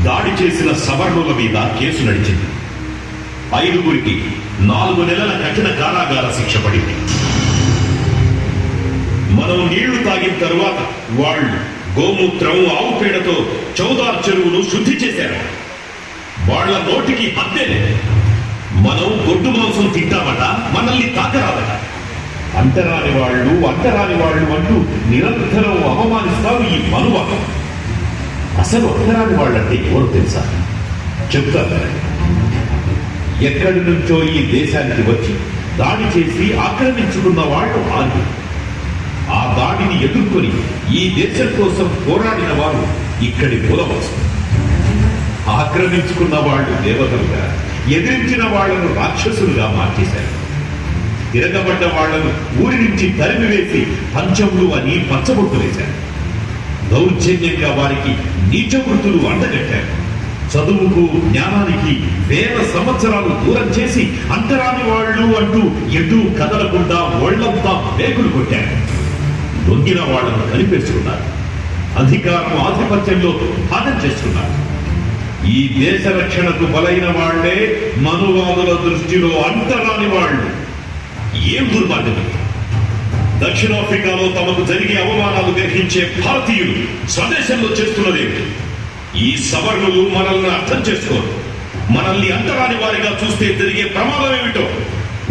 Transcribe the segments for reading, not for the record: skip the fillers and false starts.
దాడి చేసిన సవర్ణుల మీద కేసు నడిచింది. 5గురికి 4 నెలల కఠిన కారాగార శిక్ష పడింది. మనం నీళ్లు తాగిన తరువాత వాళ్ళు గోమూత్రం, ఆవు పేడతో చౌదార్ చెరువును శుద్ధి చేశారు. వాళ్ల నోటికి హద్దే లేదు. మనం గొడ్డు మాంసం తింటామట, మనల్ని తాకరాదట. అంటరాని వాళ్ళు అంటూ నిరంతరం అవమానిస్తారు ఈ మనువాదం. అసలు అంటరాని వాళ్ళంటే ఎవరు తెలుసా? చెప్తారు. ఎక్కడి నుంచో ఈ దేశానికి వచ్చి దాడి చేసి ఆక్రమించుకున్న వాళ్ళు ఆర్యులు. ఆ దాడిని ఎదుర్కొని ఈ దేశం కోసం పోరాడిన వారు ఇక్కడి మూలవాసు. ఆక్రమించుకున్న వాళ్ళు దేవతలుగా, ఎదిరించిన వాళ్లను రాక్షసులుగా మార్చేశారు. తిరగబడ్డ వాళ్లను ఊరి నుంచి తరిమివేసి పంచములు అని పచ్చబొట్టు వేశారు. దౌర్జన్యంగా వారికి నీచ వృత్తులు అంటగట్టారు. చదువుకు, జ్ఞానానికి వేల సంవత్సరాలు దూరం చేసి అంటరాని వాళ్ళు అంటూ ఎటూ కదలకుండా ఒళ్లంతా వేగులు కొట్టారు. దొంగిన వాళ్లను కలిపేసుకున్నారు. అధికారం, ఆధిపత్యంలో భాగం చేసుకున్నారు. ఈ దేశ రక్షణకు బలైన వాళ్లే మనువాదుల దృష్టిలో అంటరాని వాళ్ళు. ఏం దుర్మార్గం! దక్షిణాఫ్రికాలో తమకు జరిగే అవమానాలు గ్రహించే భారతీయులు స్వదేశంలో చేస్తున్నదేమిటి? ఈ సవర్ణులు మనల్ని అర్థం చేసుకోరు. మనల్ని అంటరాని వారిగా చూస్తే జరిగే ప్రమాదం ఏమిటో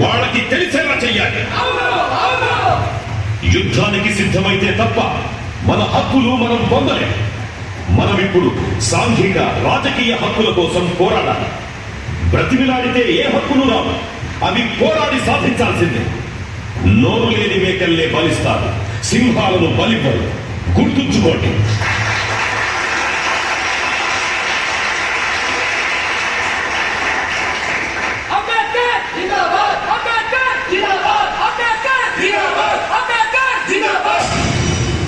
వాళ్ళకి తెలిసేలా చెయ్యాలి. యుద్ధానికి సిద్ధమైతే తప్ప మన హక్కులు మనం పొందలేం. మనం ఇప్పుడు సాంఘిక, రాజకీయ హక్కుల కోసం పోరాడాలి. బ్రతిమిలాడితే ఏ హక్కులు రావు. అవి పోరాడి సాధించాల్సిందే. నోరు లేని మేకల్లే బలిస్తారు, సింహాలను బలివ్వరు. గుర్తుంచుకోండి.